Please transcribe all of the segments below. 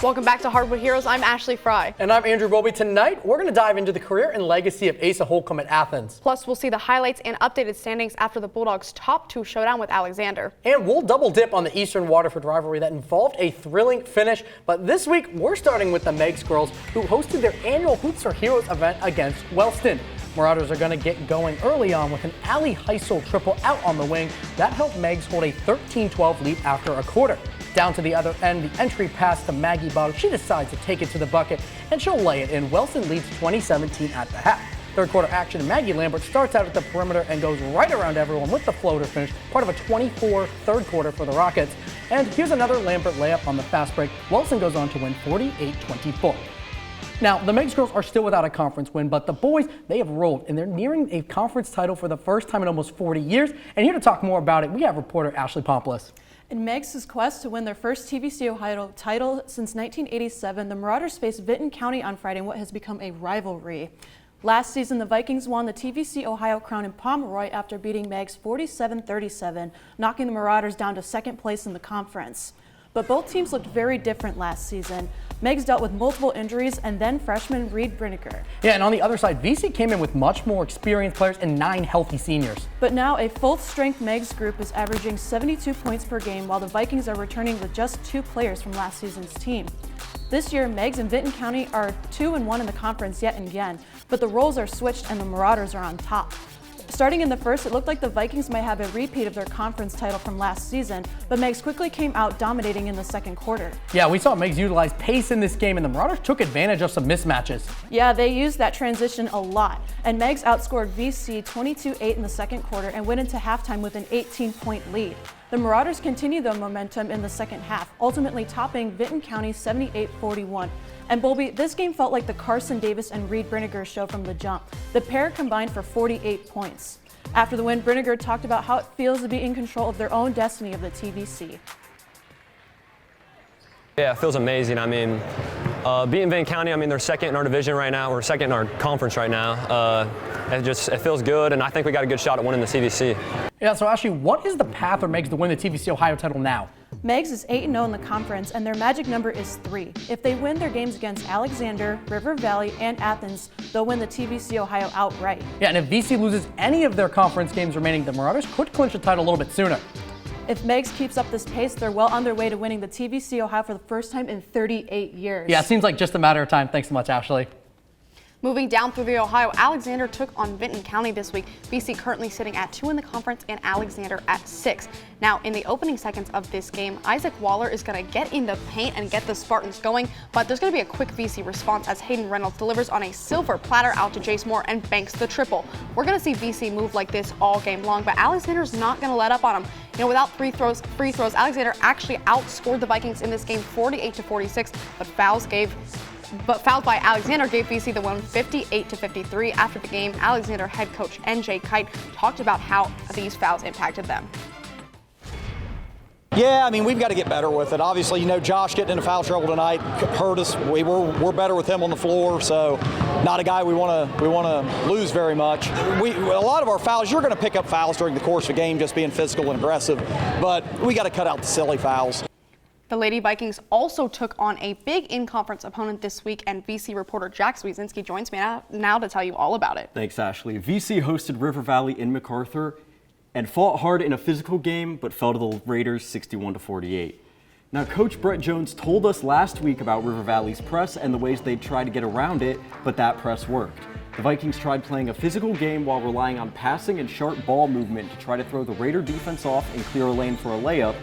Welcome back to Hardwood Heroes. I'm Ashley Fry. And I'm Andrew Bowlby. Tonight, we're going to dive into the career and legacy of Asa Holcombe at Athens. Plus, we'll see the highlights and updated standings after the Bulldogs' top 2 showdown with Alexander. And we'll double dip on the Eastern Waterford rivalry that involved a thrilling finish. But this week, we're starting with the Meigs girls, who hosted their annual Hoops for Heroes event against Wellston. Marauders are going to get going early on with an Ali Heisel triple out on the wing. That helped Meigs hold a 13-12 lead after a quarter. Down to the other end, the entry pass to Maggie Bottle. She decides to take it to the bucket, and she'll lay it in. Wellston leads 20-17 at the half. Third quarter action, Maggie Lambert starts out at the perimeter and goes right around everyone with the floater finish, part of a 24 third quarter for the Rockets. And here's another Lambert layup on the fast break. Wellston goes on to win 48-24. Now, the Meigs girls are still without a conference win, but the boys, they have rolled, and they're nearing a conference title for the first time in almost 40 years. And here to talk more about it, we have reporter Ashley Pompolis. In Meigs' quest to win their first TVC Ohio title since 1987, the Marauders faced Vinton County on Friday in what has become a rivalry. Last season, the Vikings won the TVC Ohio crown in Pomeroy after beating Meigs 47-37, knocking the Marauders down to second place in the conference. But both teams looked very different last season. Meigs dealt with multiple injuries, and then freshman Reed Brinegar. Yeah, and on the other side, VC came in with much more experienced players and 9 healthy seniors. But now a full-strength Meigs group is averaging 72 points per game, while the Vikings are returning with just 2 players from last season's team. This year, Meigs and Vinton County are 2-1 in the conference yet again, but the roles are switched and the Marauders are on top. Starting in the first, it looked like the Vikings might have a repeat of their conference title from last season, but Meigs quickly came out dominating in the second quarter. Yeah, we saw Meigs utilize pace in this game, and the Marauders took advantage of some mismatches. Yeah, they used that transition a lot, and Meigs outscored VC 22-8 in the second quarter and went into halftime with an 18-point lead. The Marauders continued the momentum in the second half, ultimately topping Vinton County 78-41. And Bowlby, this game felt like the Carson Davis and Reed Brinegar show from the jump. The pair combined for 48 points. After the win, Brinegar talked about how it feels to be in control of their own destiny of the TVC. Yeah, it feels amazing. I mean, beating Vinton County, I mean, they're second in our division right now. We're second in our conference right now. It feels good, and I think we got a good shot at winning the TVC. Yeah, so Ashley, what is the path for Meigs to win the TVC Ohio title now? Meigs is 8-0 in the conference, and their magic number is 3. If they win their games against Alexander, River Valley, and Athens, they'll win the TVC Ohio outright. Yeah, and if VC loses any of their conference games remaining, the Marauders could clinch the title a little bit sooner. If Meigs keeps up this pace, they're well on their way to winning the TVC Ohio for the first time in 38 years. Yeah, it seems like just a matter of time. Thanks so much, Ashley. Moving down through the Ohio, Alexander took on Vinton County this week. VC currently sitting at 2 in the conference and Alexander at 6. Now, in the opening seconds of this game, Isaac Waller is going to get in the paint and get the Spartans going, but there's going to be a quick VC response as Hayden Reynolds delivers on a silver platter out to Jace Moore and banks the triple. We're going to see VC move like this all game long, but Alexander's not going to let up on him. You know, without free throws, Alexander actually outscored the Vikings in this game 48-46, but fouls by Alexander gave VC the win 58-53. After the game, Alexander head coach NJ Kite talked about how these fouls impacted them. Yeah, I mean, we've got to get better with it. Obviously, you know, Josh getting into foul trouble tonight hurt us. We're better with him on the floor, so not a guy we want to lose very much. A lot of our fouls, you're going to pick up fouls during the course of a game, just being physical and aggressive, but we got to cut out the silly fouls. The Lady Vikings also took on a big in-conference opponent this week, and VC reporter Jack Swiezinski joins me now to tell you all about it. Thanks, Ashley. VC hosted River Valley in MacArthur and fought hard in a physical game, but fell to the Raiders 61-48. Now, Coach Brett Jones told us last week about River Valley's press and the ways they'd try to get around it, but that press worked. The Vikings tried playing a physical game while relying on passing and sharp ball movement to try to throw the Raider defense off and clear a lane for a layup,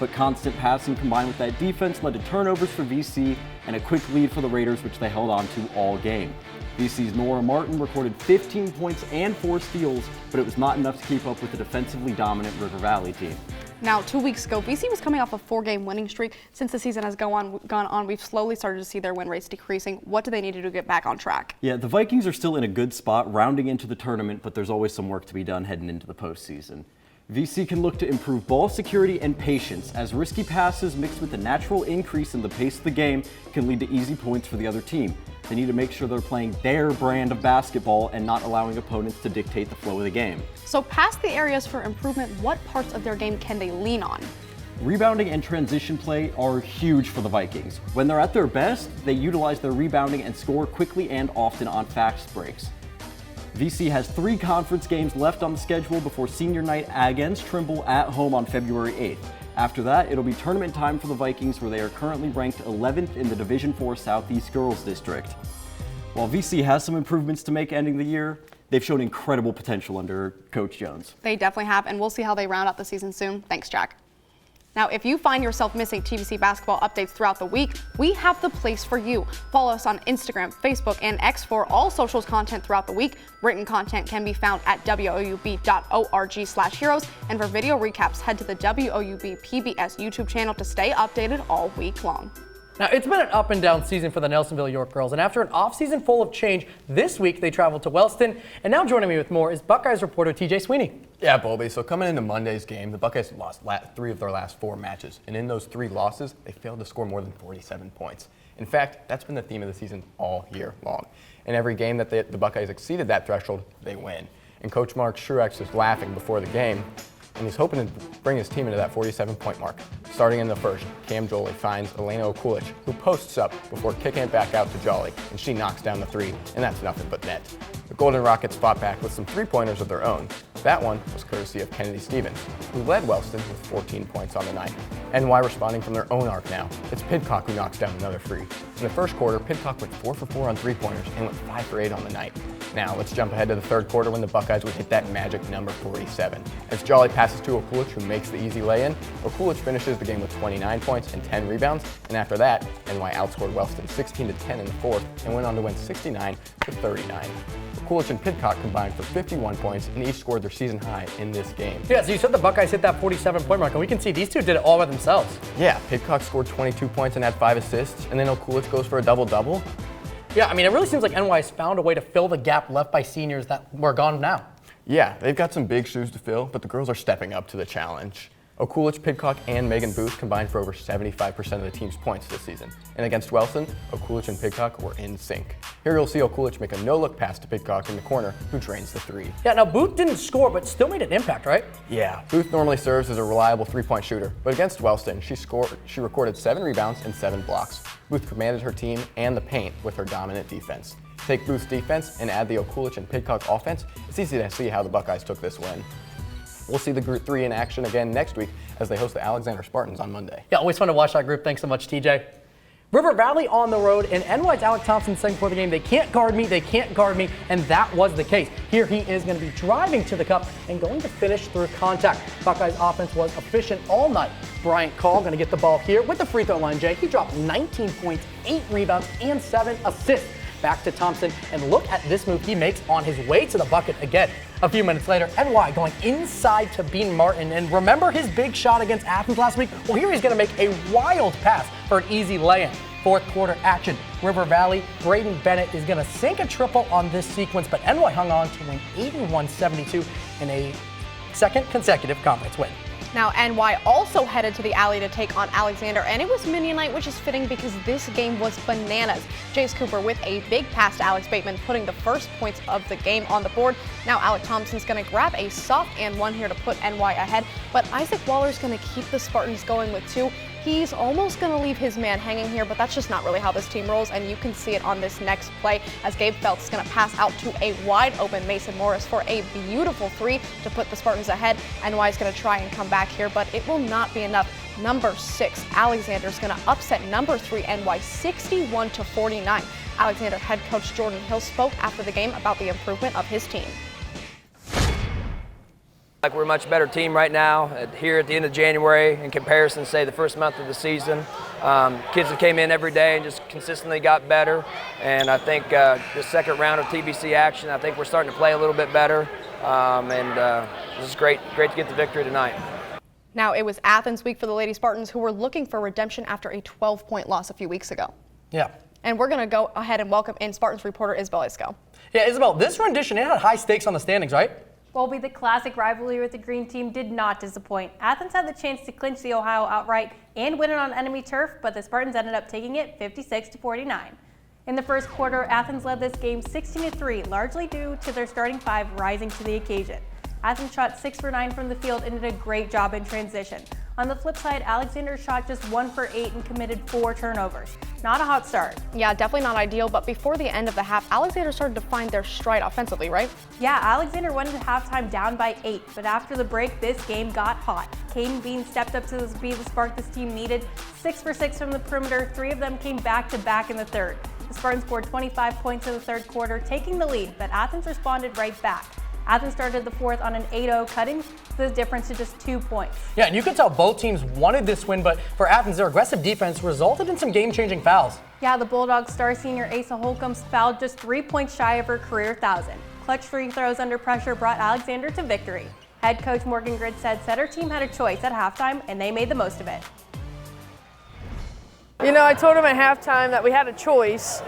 but constant passing combined with that defense led to turnovers for VC and a quick lead for the Raiders, which they held on to all game. VC's Nora Martin recorded 15 points and 4 steals, but it was not enough to keep up with the defensively dominant River Valley team. Now, 2 weeks ago, VC was coming off a 4-game winning streak. Since the season has gone on, we've slowly started to see their win rates decreasing. What do they need to do to get back on track? Yeah, the Vikings are still in a good spot rounding into the tournament, but there's always some work to be done heading into the postseason. VC can look to improve ball security and patience, as risky passes mixed with the natural increase in the pace of the game can lead to easy points for the other team. They need to make sure they're playing their brand of basketball and not allowing opponents to dictate the flow of the game. So past the areas for improvement, what parts of their game can they lean on? Rebounding and transition play are huge for the Vikings. When they're at their best, they utilize their rebounding and score quickly and often on fast breaks. VC has 3 conference games left on the schedule before senior night against Trimble at home on February 8th. After that, it'll be tournament time for the Vikings, where they are currently ranked 11th in the Division IV Southeast Girls District. While VC has some improvements to make ending the year, they've shown incredible potential under Coach Jones. They definitely have, and we'll see how they round out the season soon. Thanks, Jack. Now, if you find yourself missing TVC basketball updates throughout the week, we have the place for you. Follow us on Instagram, Facebook, and X for all socials content throughout the week. Written content can be found at woub.org/heroes. And for video recaps, head to the WOUB PBS YouTube channel to stay updated all week long. Now, it's been an up and down season for the Nelsonville-York girls, and after an offseason full of change, this week they traveled to Wellston, and now joining me with more is Buckeyes reporter TJ Sweeney. Yeah, Bolby, so coming into Monday's game, the Buckeyes lost 3 of their last 4 matches, and in those 3 losses, they failed to score more than 47 points. In fact, that's been the theme of the season all year long. In every game that the Buckeyes exceeded that threshold, they win. And Coach Mark Truex is laughing before the game, and he's hoping to bring his team into that 47-point mark. Starting in the first, Cam Jolie finds Elena Okulich, who posts up before kicking it back out to Jolly, and she knocks down the 3, and that's nothing but net. The Golden Rockets fought back with some 3-pointers of their own. That one was courtesy of Kennedy Stevens, who led Wellston with 14 points on the night. NY responding from their own arc now. It's Pidcock who knocks down another 3. In the first quarter, Pidcock went 4 for 4 on 3-pointers and went 5 for 8 on the night. Now, let's jump ahead to the third quarter when the Buckeyes would hit that magic number 47. As Jolly passes to Okulich, who makes the easy lay-in, Okulich finishes the game with 29 points and 10 rebounds, and after that, NY outscored Wellston 16-10 in the fourth and went on to win 69-39. Okulich and Pidcock combined for 51 points and each scored their season high in this game. Yeah, so you said the Buckeyes hit that 47-point mark, and we can see these two did it all by themselves. Yeah, Pidcock scored 22 points and had 5 assists, and then Okulich goes for a double-double. Yeah, I mean, it really seems like NY has found a way to fill the gap left by seniors that were gone now. Yeah, they've got some big shoes to fill, but the girls are stepping up to the challenge. Okulich, Pidcock, and Megan Booth combined for over 75% of the team's points this season. And against Wellston, Okulich and Pidcock were in sync. Here you'll see Okulich make a no-look pass to Pidcock in the corner, who drains the 3. Yeah, now Booth didn't score, but still made an impact, right? Yeah, Booth normally serves as a reliable 3-point shooter, but against Wellston, she recorded 7 rebounds and 7 blocks. Booth commanded her team and the paint with her dominant defense. Take Booth's defense and add the Okulich and Pidcock offense, it's easy to see how the Buckeyes took this win. We'll see the Group 3 in action again next week as they host the Alexander Spartans on Monday. Yeah, always fun to watch that group. Thanks so much, TJ. River Valley on the road, and NY's Alec Thompson saying before the game, they can't guard me, and that was the case. Here he is going to be driving to the cup and going to finish through contact. Buckeyes offense was efficient all night. Bryant Call going to get the ball here with the free throw line, Jay. He dropped 19 points, 8 rebounds, and 7 assists. Back to Thompson, and look at this move he makes on his way to the bucket again. A few minutes later, NY going inside to Bean Martin, and remember his big shot against Athens last week? Well, here he's going to make a wild pass for an easy lay-in. Fourth quarter action. River Valley, Braden Bennett is going to sink a triple on this sequence, but NY hung on to win 81-72 in a second consecutive conference win. Now, NY also headed to the Alley to take on Alexander, and it was Minion night, which is fitting because this game was bananas. Jace Cooper with a big pass to Alex Bateman, putting the first points of the game on the board. Now, Alec Thompson's going to grab a soft and 1 here to put NY ahead, but Isaac Waller's going to keep the Spartans going with 2. He's almost going to leave his man hanging here, but that's just not really how this team rolls, and you can see it on this next play as Gabe Feltz is going to pass out to a wide open Mason Morris for a beautiful 3 to put the Spartans ahead. NY is going to try and come back here, but it will not be enough. Number 6, Alexander is going to upset number 3, NY 61-49. Alexander head coach Jordan Hill spoke after the game about the improvement of his team. Like we're a much better team right now here at the end of January in comparison to, say, the first month of the season. Kids that came in every day and just consistently got better. And I think the second round of TBC action, I think we're starting to play a little bit better. This is great to get the victory tonight. Now, it was Athens week for the Lady Spartans, who were looking for redemption after a 12-point loss a few weeks ago. Yeah. And we're going to go ahead and welcome in Spartans reporter Isabel Isco. Yeah, Isabel, this rendition, it had high stakes on the standings, right? Colby, the classic rivalry with the green team did not disappoint. Athens had the chance to clinch the Ohio outright and win it on enemy turf, but the Spartans ended up taking it 56-49. In the first quarter, Athens led this game 16-3, largely due to their starting 5 rising to the occasion. Athens shot 6 for 9 from the field and did a great job in transition. On the flip side, Alexander shot just 1 for 8 and committed 4 turnovers. Not a hot start. Yeah, definitely not ideal, but before the end of the half, Alexander started to find their stride offensively, right? Yeah, Alexander went into halftime down by 8, but after the break, this game got hot. Caden Bean stepped up to the speed the spark this team needed. 6 for 6 from the perimeter, 3 of them came back-to-back in the third. The Spartans scored 25 points in the third quarter, taking the lead, but Athens responded right back. Athens started the fourth on an 8-0, cutting the difference to just 2 points. Yeah, and you could tell both teams wanted this win, but for Athens, their aggressive defense resulted in some game-changing fouls. Yeah, the Bulldogs star senior Asa Holcombe fouled just 3 points shy of her career 1,000. Clutch free throws under pressure brought Alexander to victory. Head coach Morgan Grid said her team had a choice at halftime, and they made the most of it. You know, I told them at halftime that we had a choice.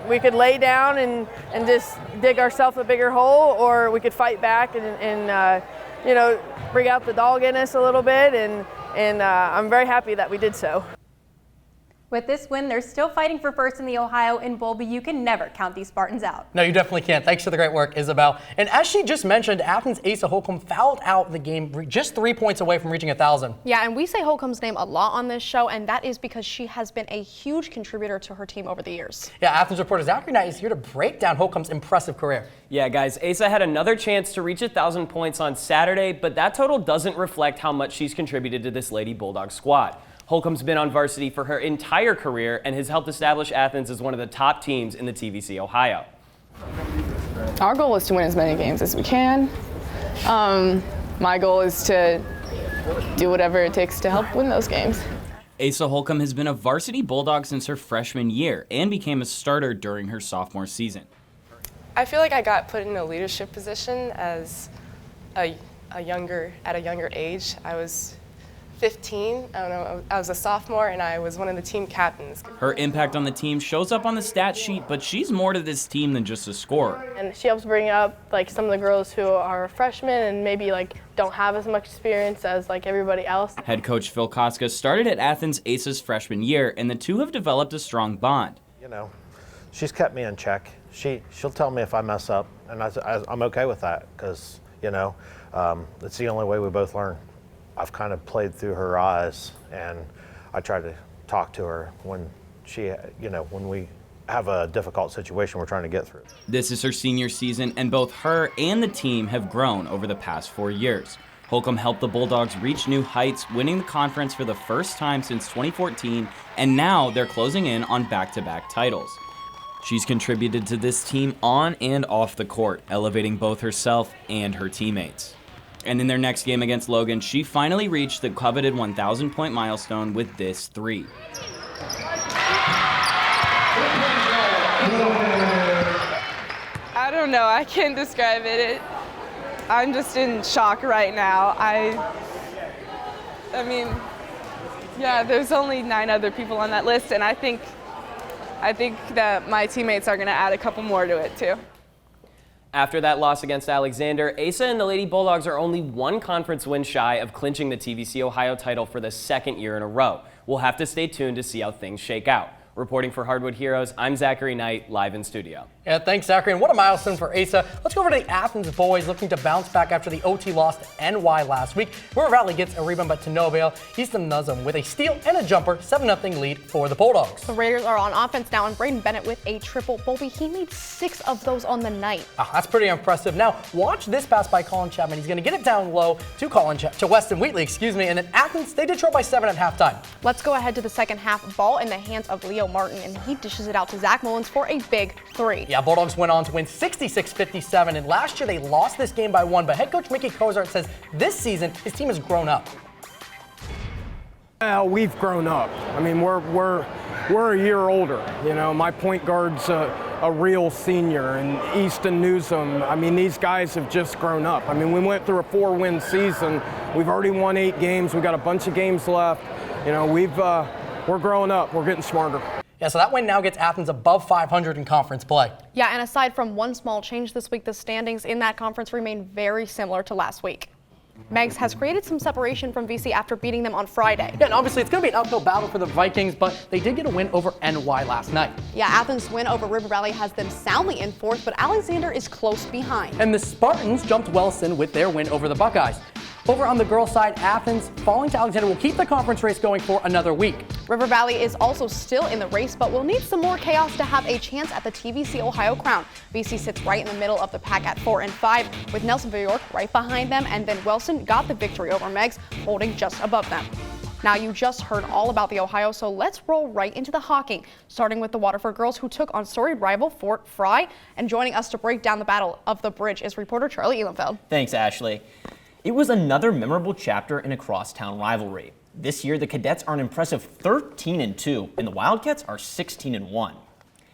We could lay down and just dig ourselves a bigger hole, or we could fight back and you know, bring out the dog in us a little bit, and I'm very happy that we did so. With this win, they're still fighting for first in the Ohio and Bowl, but you can never count these Spartans out. No, you definitely can't. Thanks for the great work, Isabel. And as she just mentioned, Athens' Asa Holcombe fouled out the game just 3 points away from reaching 1,000. Yeah, and we say Holcombe's name a lot on this show, and that is because she has been a huge contributor to her team over the years. Yeah, Athens reporter Zachary Knight is here to break down Holcombe's impressive career. Yeah, guys, Asa had another chance to reach 1,000 points on Saturday, but that total doesn't reflect how much she's contributed to this Lady Bulldog squad. Holcombe's been on varsity for her entire career and has helped establish Athens as one of the top teams in the TVC Ohio. Our goal is to win as many games as we can. My goal is to do whatever it takes to help win those games. Asa Holcombe has been a varsity Bulldog since her freshman year and became a starter during her sophomore season. I feel like I got put in a leadership position as at a younger age. I was 15, I was a sophomore, and I was one of the team captains. Her impact on the team shows up on the stat sheet, but she's more to this team than just a scorer. And she helps bring up like some of the girls who are freshmen and maybe like don't have as much experience as like everybody else. Head coach Phil Koska started at Athens Asa's freshman year, and the two have developed a strong bond. You know, she's kept me in check. She'll tell me if I mess up, and I'm okay with that because, you know, it's the only way we both learn. I've kind of played through her eyes, and I try to talk to her when when we have a difficult situation we're trying to get through. This is her senior season, and both her and the team have grown over the past 4 years. Holcombe helped the Bulldogs reach new heights, winning the conference for the first time since 2014, and now they're closing in on back-to-back titles. She's contributed to this team on and off the court, elevating both herself and her teammates. And in their next game against Logan, she finally reached the coveted 1,000-point milestone with this 3. I don't know, I can't describe it. I'm just in shock right now. I mean, yeah, there's only 9 other people on that list, and I think that my teammates are going to add a couple more to it too. After that loss against Alexander, Asa and the Lady Bulldogs are only 1 conference win shy of clinching the TVC Ohio title for the 2nd year in a row. We'll have to stay tuned to see how things shake out. Reporting for Hardwood Heroes, I'm Zachary Knight, live in studio. Yeah, thanks, Zachary. And what a milestone for Asa. Let's go over to the Athens boys looking to bounce back after the OT loss to NY last week. River Valley gets a rebound, but to no avail. Easton Nuzum with a steal and a jumper, 7-0 lead for the Bulldogs. The Raiders are on offense now, and Braden Bennett with a triple. Bolby, he made 6 of those on the night. Oh, that's pretty impressive. Now, watch this pass by Colin Chapman. He's going to get it down low to Weston Wheatley, and then Athens, they did trail by 7 at halftime. Let's go ahead to the second half. Ball in the hands of Leo Martin, and he dishes it out to Zach Mullins for a big 3. Yeah, Bulldogs went on to win 66-57, and last year they lost this game by 1, but head coach Mickey Kozart says this season his team has grown up. Well, we've grown up. I mean, we're a year older. You know, my point guard's a real senior, and Easton Newsom. I mean, these guys have just grown up. I mean, we went through a 4-win season. We've already won 8 games. We got a bunch of games left. You know, we're growing up. We're getting smarter. Yeah, so that win now gets Athens above 500 in conference play. Yeah, and aside from one small change this week, the standings in that conference remain very similar to last week. Meigs has created some separation from VC after beating them on Friday. Yeah, and obviously it's going to be an uphill battle for the Vikings, but they did get a win over NY last night. Yeah, Athens' win over River Valley has them soundly in 4th, but Alexander is close behind. And the Spartans jumped Wellston with their win over the Buckeyes. Over on the girls' side, Athens falling to Alexander will keep the conference race going for another week. River Valley is also still in the race, but will need some more chaos to have a chance at the TVC Ohio crown. BC sits right in the middle of the pack at 4 and 5, with Nelsonville-York right behind them, and then Wilson got the victory over Meigs, holding just above them. Now, you just heard all about the Ohio, so let's roll right into the Hocking, starting with the Waterford girls who took on storied rival Fort Fry. And joining us to break down the Battle of the Bridge is reporter Charlie Ehlenfeld. Thanks, Ashley. It was another memorable chapter in a crosstown rivalry. This year, the Cadets are an impressive 13-2, and the Wildcats are 16-1.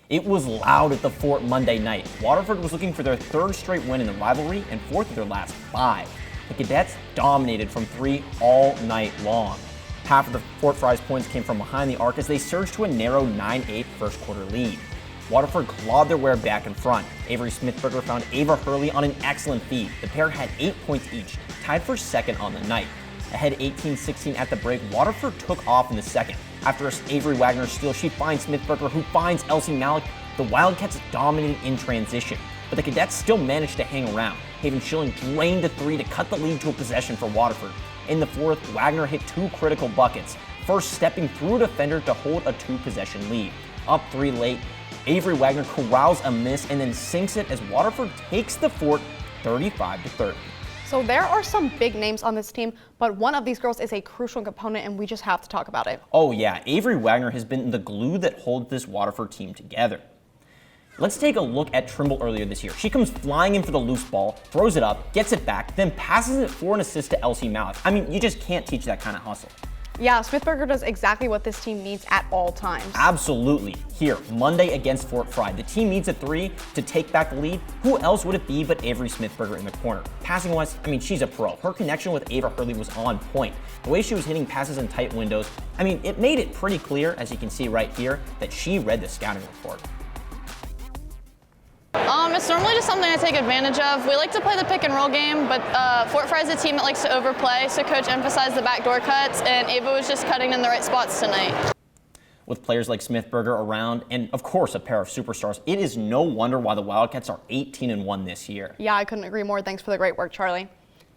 It was loud at the Fort Monday night. Waterford was looking for their third straight win in the rivalry and fourth of their last 5. The Cadets dominated from 3 all night long. Half of the Fort Fry's points came from behind the arc as they surged to a narrow 9-8 first quarter lead. Waterford clawed their way back in front. Avery Smithberger found Ava Hurley on an excellent feed. The pair had 8 points each, tied for second on the night. Ahead 18-16 at the break, Waterford took off in the second. After a Avery Wagner steal, she finds Smithberger, who finds Elsie Malik. The Wildcats dominated in transition, but the Cadets still managed to hang around. Haven Schilling drained a 3 to cut the lead to a possession for Waterford. In the fourth, Wagner hit 2 critical buckets, first stepping through a defender to hold a 2-possession lead. Up 3 late, Avery Wagner corrals a miss and then sinks it as Waterford takes the fort 35-30. So there are some big names on this team, but one of these girls is a crucial component, and we just have to talk about it. Oh yeah, Avery Wagner has been the glue that holds this Waterford team together. Let's take a look at Trimble earlier this year. She comes flying in for the loose ball, throws it up, gets it back, then passes it for an assist to Elsie Malik. I mean, you just can't teach that kind of hustle. Yeah, Smithberger does exactly what this team needs at all times. Absolutely. Here, Monday against Fort Fry, the team needs a 3 to take back the lead. Who else would it be but Avery Smithberger in the corner? Passing-wise, I mean, she's a pro. Her connection with Ava Hurley was on point. The way she was hitting passes in tight windows, I mean, it made it pretty clear, as you can see right here, that she read the scouting report. It's normally just something I take advantage of. We like to play the pick and roll game, but Fort Fry is a team that likes to overplay, so coach emphasized the backdoor cuts, and Ava was just cutting in the right spots tonight. With players like Smithberger around, and of course a pair of superstars, it is no wonder why the Wildcats are 18-1 this year. Yeah, I couldn't agree more. Thanks for the great work, Charlie.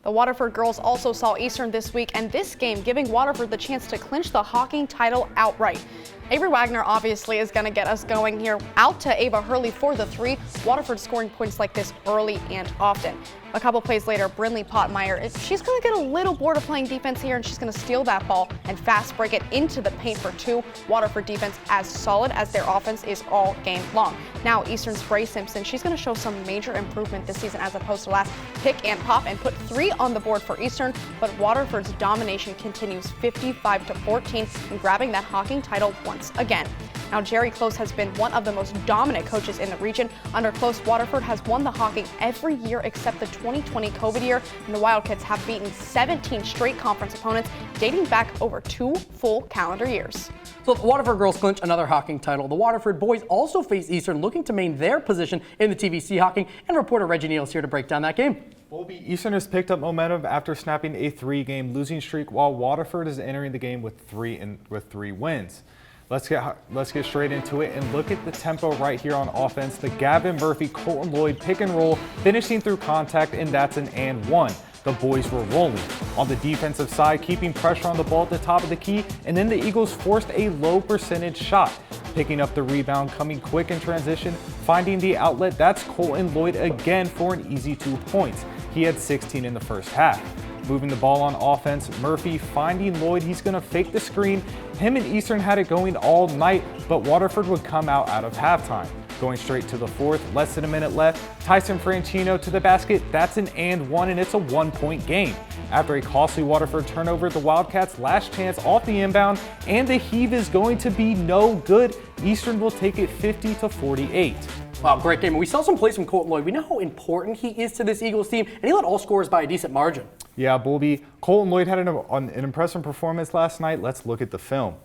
The Waterford girls also saw Eastern this week, and this game giving Waterford the chance to clinch the Hocking title outright. Avery Wagner obviously is going to get us going here. Out to Ava Hurley for the 3. Waterford scoring points like this early and often. A couple plays later, Brinley Pottmeyer, she's going to get a little bored of playing defense here, and she's going to steal that ball and fast break it into the paint for 2. Waterford defense as solid as their offense is all game long. Now Eastern's Bray Simpson, she's going to show some major improvement this season as opposed to last. Pick and pop and put 3 on the board for Eastern, but Waterford's domination continues 55-14 and grabbing that Hocking title once again. Now, Jerry Close has been one of the most dominant coaches in the region. Under Close, Waterford has won the Hocking every year except the 2020 COVID year, and the Wildcats have beaten 17 straight conference opponents dating back over 2 full calendar years. So the Waterford girls clinch another Hocking title. The Waterford boys also face Eastern, looking to maintain their position in the TVC Hocking, and reporter Reggie Neal is here to break down that game. Eastern has picked up momentum after snapping a 3-game losing streak, while Waterford is entering the game with 3 wins. Let's get straight into it and look at the tempo right here on offense. The Gavin Murphy, Colton Lloyd pick and roll, finishing through contact, and that's an and 1. The boys were rolling. On the defensive side, keeping pressure on the ball at the top of the key, and then the Eagles forced a low percentage shot. Picking up the rebound, coming quick in transition, finding the outlet, that's Colton Lloyd again for an easy 2 points. He had 16 in the first half. Moving the ball on offense, Murphy finding Lloyd, he's going to fake the screen. Him and Eastern had it going all night, but Waterford would come out of halftime. Going straight to the fourth, less than a minute left, Tyson Franchino to the basket, that's an and 1, and it's a 1-point game. After a costly Waterford turnover, the Wildcats' last chance off the inbound, and the heave is going to be no good. Eastern will take it 50-48. Wow, great game. We saw some plays from Colton Lloyd. We know how important he is to this Eagles team, and he led all scorers by a decent margin. Yeah, Bulby. Colton Lloyd had an impressive performance last night. Let's look at the film.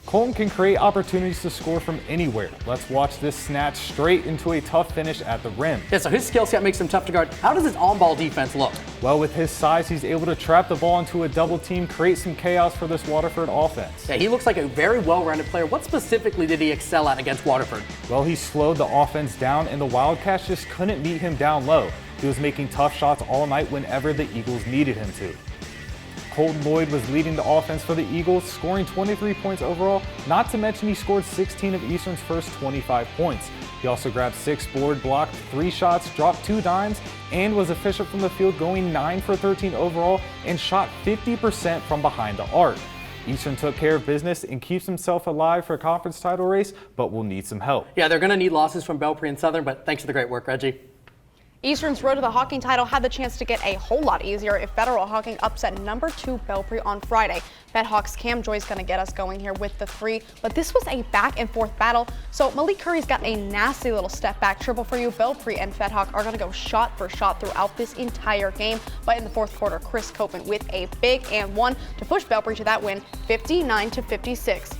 Colton can create opportunities to score from anywhere. Let's watch this snatch straight into a tough finish at the rim. Yeah, so his skill set makes him tough to guard. How does his on-ball defense look? Well, with his size, he's able to trap the ball into a double team, create some chaos for this Waterford offense. Yeah, he looks like a very well-rounded player. What specifically did he excel at against Waterford? Well, he slowed the offense down, and the Wildcats just couldn't meet him down low. He was making tough shots all night whenever the Eagles needed him to. Colton Lloyd was leading the offense for the Eagles, scoring 23 points overall, not to mention he scored 16 of Eastern's first 25 points. He also grabbed 6 board, blocked 3 shots, dropped 2 dimes, and was efficient from the field, going 9 for 13 overall and shot 50% from behind the arc. Eastern took care of business and keeps himself alive for a conference title race, but will need some help. Yeah, they're going to need losses from Belpre and Southern, but thanks for the great work, Reggie. Eastern's road to the Hocking title had the chance to get a whole lot easier if Federal Hocking upset number 2 Belpre on Friday. BetHawk's Cam Joy's going to get us going here with the 3, but this was a back and forth battle. So Malik Curry's got a nasty little step back triple for you. Belpre and FedHawk are going to go shot for shot throughout this entire game. But in the fourth quarter, Chris Copeland with a big and 1 to push Belpre to that win, 59-56.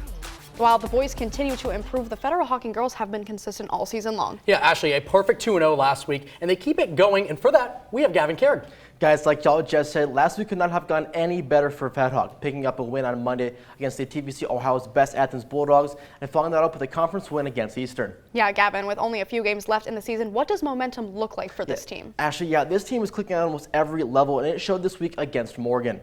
While the boys continue to improve, the Federal Hocking girls have been consistent all season long. Yeah, Ashley, a perfect 2-0 last week, and they keep it going, and for that, we have Gavin Carrig. Guys, like y'all just said, last week could not have gone any better for FedHawk, picking up a win on Monday against the TVC Ohio's best Athens Bulldogs, and following that up with a conference win against Eastern. Yeah, Gavin, with only a few games left in the season, what does momentum look like for this team? Ashley, this team is clicking on almost every level, and it showed this week against Morgan.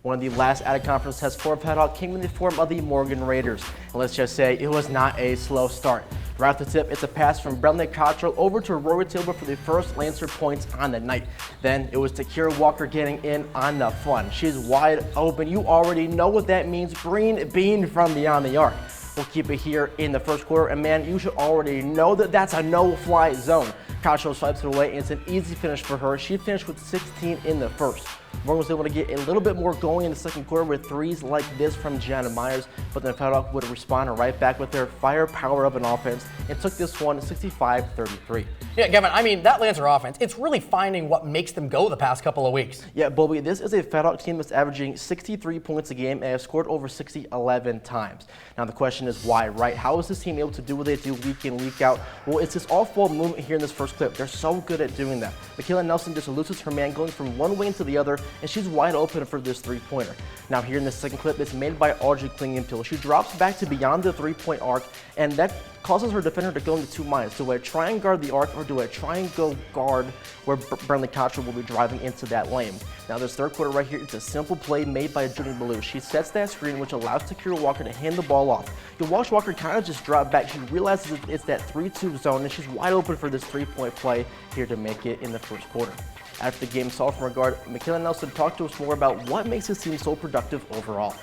One of the last added conference tests for FedHawk came in the form of the Morgan Raiders. And let's just say it was not a slow start. Right off the tip, it's a pass from Brentley Cottrell over to Rory Taylor for the first Lancer points on the night. Then it was Takira Walker getting in on the fun. She's wide open. You already know what that means. Green bean from beyond the arc. We'll keep it here in the first quarter, and man, you should already know that that's a no-fly zone. Cottrell swipes it away, and it's an easy finish for her. She finished with 16 in the first. Morgan was able to get a little bit more going in the second quarter with threes like this from Gianna Myers, but then FedHawk would respond right back with their firepower of an offense and took this one 65-33. Yeah, Gavin, I mean, that Lancer offense, it's really finding what makes them go the past couple of weeks. Yeah, Bobby, this is a FedHawk team that's averaging 63 points a game and has scored over 60 11 times. Now the question is why, right? How is this team able to do what they do week in, week out? Well, it's this off-ball movement here in this first clip. They're so good at doing that. Michaela Nelson just eludes her man going from one wing to the other, and she's wide open for this three-pointer. Now here in the second clip, it's made by Audrey Klingenpill. She drops back to beyond the three-point arc, and that causes her defender to go into two minds. Do I try and guard the arc, or do I try and go guard where Brentley Cottrell will be driving into that lane? Now this third quarter right here, it's a simple play made by Judy Ballou. She sets that screen, which allows Takira Walker to hand the ball off. You'll watch Walker kind of just drop back. She realizes it's that 3-2 zone, and she's wide open for this three-point play here to make it in the first quarter. After the game sophomore guard, Michaela Nelson talked to us more about what makes this team so productive overall.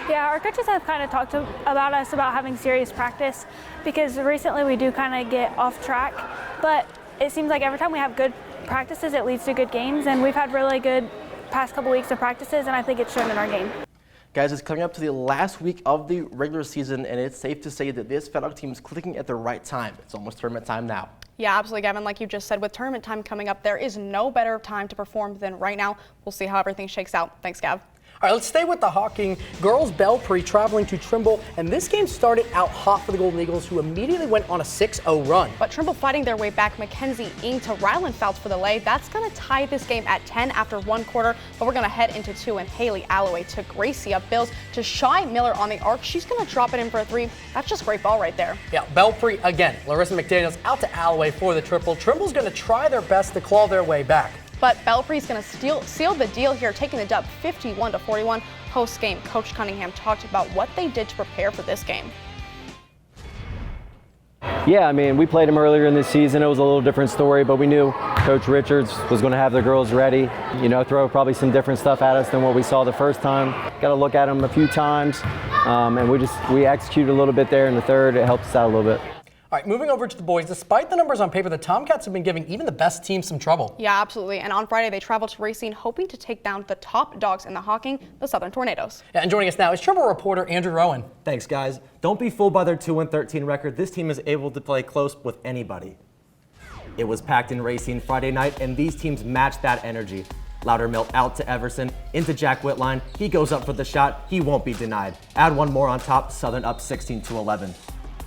Yeah, our coaches have kind of talked about us about having serious practice, because recently we do kind of get off track, but it seems like every time we have good practices, it leads to good games, and we've had really good past couple weeks of practices, and I think it's shown in our game. Guys, it's coming up to the last week of the regular season, and it's safe to say that this FedHawk team is clicking at the right time. It's almost tournament time now. Yeah, absolutely, Gavin. Like you just said, with tournament time coming up, there is no better time to perform than right now. We'll see how everything shakes out. Thanks, Gav. All right, let's stay with the Hocking girls. Belpre traveling to Trimble, and this game started out hot for the Golden Eagles, who immediately went on a 6-0 run. But Trimble fighting their way back. Mackenzie Ing to Ryland Fouts for the lay. That's going to tie this game at 10 after one quarter, but we're going to head into two, and Haley Alloway to Gracia Bills to Shy Miller on the arc. She's going to drop it in for a three. That's just great ball right there. Yeah, Belpre again. Larissa McDaniels out to Alloway for the triple. Trimble's going to try their best to claw their way back. But Belpre's going to seal the deal here, taking the dub 51-41. Post-game, Coach Cunningham talked about what they did to prepare for this game. Yeah, I mean, we played them earlier in the season. It was a little different story, but we knew Coach Richards was going to have the girls ready, throw probably some different stuff at us than what we saw the first time. Got to look at them a few times, and we executed a little bit there in the third. It helped us out a little bit. All right, moving over to the boys. Despite the numbers on paper, the Tomcats have been giving even the best teams some trouble. Yeah, absolutely. And on Friday, they traveled to Racine, hoping to take down the top dogs in the Hocking, the Southern Tornadoes. Yeah, and joining us now is Trimble reporter Andrew Rowan. Thanks, guys. Don't be fooled by their 2-13 record. This team is able to play close with anybody. It was packed in Racine Friday night, and these teams matched that energy. Loudermilk out to Everson, into Jack Whitline. He goes up for the shot. He won't be denied. Add one more on top, Southern up 16-11.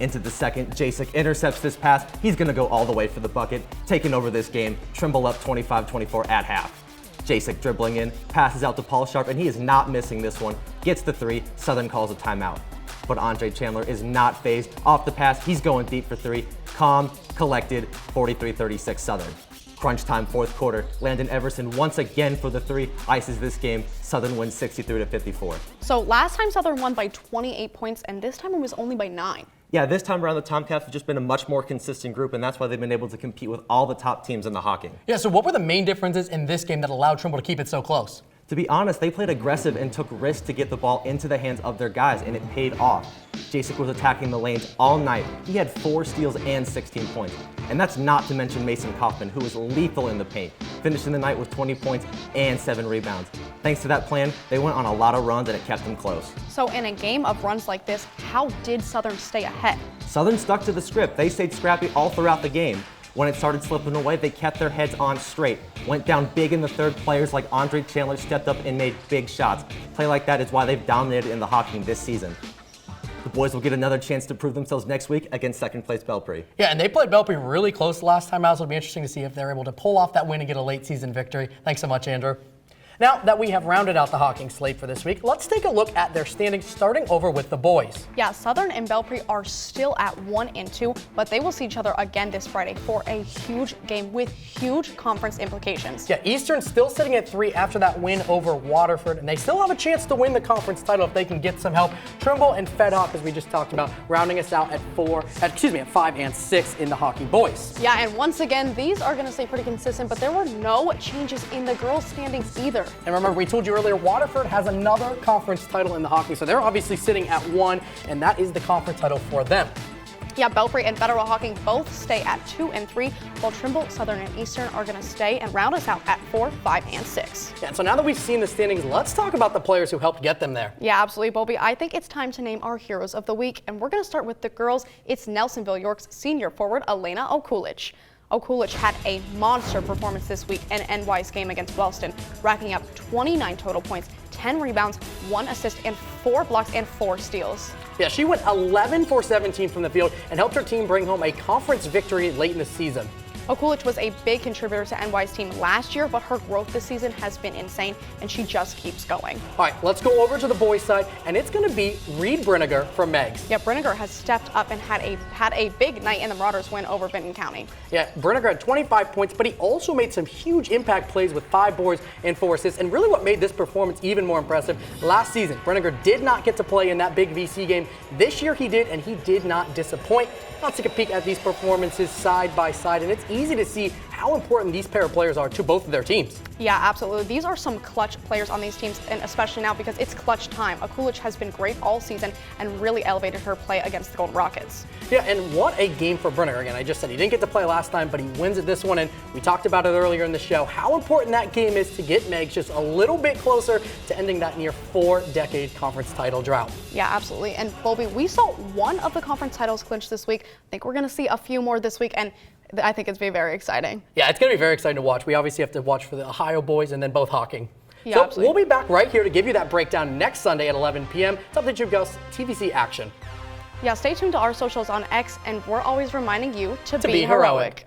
Into the second, Jasek intercepts this pass. He's going to go all the way for the bucket, taking over this game. Trimble up 25-24 at half. Jasek dribbling in, passes out to Paul Sharp, and he is not missing this one. Gets the three, Southern calls a timeout. But Andre Chandler is not phased. Off the pass, he's going deep for three. Calm, collected, 43-36 Southern. Crunch time, fourth quarter. Landon Everson once again for the three, ices this game. Southern wins 63-54. So last time Southern won by 28 points, and this time it was only by 9. Yeah, this time around the Tomcats have just been a much more consistent group, and that's why they've been able to compete with all the top teams in the Hocking. Yeah, so what were the main differences in this game that allowed Trimble to keep it so close? To be honest, they played aggressive and took risks to get the ball into the hands of their guys, and it paid off. Jacek was attacking the lanes all night. He had 4 steals and 16 points. And that's not to mention Mason Kaufman, who was lethal in the paint, finishing the night with 20 points and 7 rebounds. Thanks to that plan, they went on a lot of runs and it kept them close. So in a game of runs like this, how did Southern stay ahead? Southern stuck to the script. They stayed scrappy all throughout the game. When it started slipping away, they kept their heads on straight. Went down big in the third. Players like Andre Chandler stepped up and made big shots. Play like that is why they've dominated in the Hocking this season. The boys will get another chance to prove themselves next week against second place Belpre. Yeah, and they played Belpre really close the last time out, so it'll be interesting to see if they're able to pull off that win and get a late season victory. Thanks so much, Andrew. Now that we have rounded out the Hocking slate for this week, let's take a look at their standings, starting over with the boys. Yeah, Southern and Belpre are still at 1 and 2, but they will see each other again this Friday for a huge game with huge conference implications. Yeah, Eastern's still sitting at 3 after that win over Waterford, and they still have a chance to win the conference title if they can get some help. Trimble and Fedhawk, as we just talked about, rounding us out at 5 and 6 in the Hocking boys. Yeah, and once again, these are going to stay pretty consistent, but there were no changes in the girls' standings either. And remember, we told you earlier, Waterford has another conference title in the Hocking, so they're obviously sitting at 1, and that is the conference title for them. Yeah, Belpre and Federal Hocking both stay at 2 and 3, while Trimble, Southern, and Eastern are going to stay and round us out at 4, 5, and 6. Yeah, and so now that we've seen the standings, let's talk about the players who helped get them there. Yeah, absolutely, Bobby. I think it's time to name our heroes of the week, and we're going to start with the girls. It's Nelsonville-York's senior forward, Elena Okulich. Okulich had a monster performance this week in NY's game against Wellston, racking up 29 total points, 10 rebounds, 1 assist, and 4 blocks and 4 steals. Yeah, she went 11 for 17 from the field and helped her team bring home a conference victory late in the season. Okulich was a big contributor to NY's team last year, but her growth this season has been insane, and she just keeps going. All right, let's go over to the boys' side, and it's going to be Reed Brinegar from Meigs. Yeah, Brinegar has stepped up and had a big night in the Marauders' win over Vinton County. Yeah, Brinegar had 25 points, but he also made some huge impact plays with 5 boards and 4 assists, and really what made this performance even more impressive, last season, Brinegar did not get to play in that big VC game. This year he did, and he did not disappoint. Let's take a peek at these performances side by side, and it's easy to see how important these pair of players are to both of their teams. Yeah, absolutely. These are some clutch players on these teams, and especially now because it's clutch time. Okulich has been great all season and really elevated her play against the Golden Rockets. Yeah, and what a game for Brinegar. Again, I just said he didn't get to play last time, but he wins it this one, and we talked about it earlier in the show, how important that game is to get Meigs just a little bit closer to ending that near 4-decade conference title drought. Yeah, absolutely. And Bobby, we saw one of the conference titles clinched this week. I think we're going to see a few more this week, and I think it's going to be very exciting. Yeah, it's going to be very exciting to watch. We obviously have to watch for the Ohio boys and then both Hocking. Yeah, so absolutely. We'll be back right here to give you that breakdown next Sunday at 11 p.m. It's up to Jube Ghost TVC action. Yeah, stay tuned to our socials on X, and we're always reminding you to be heroic.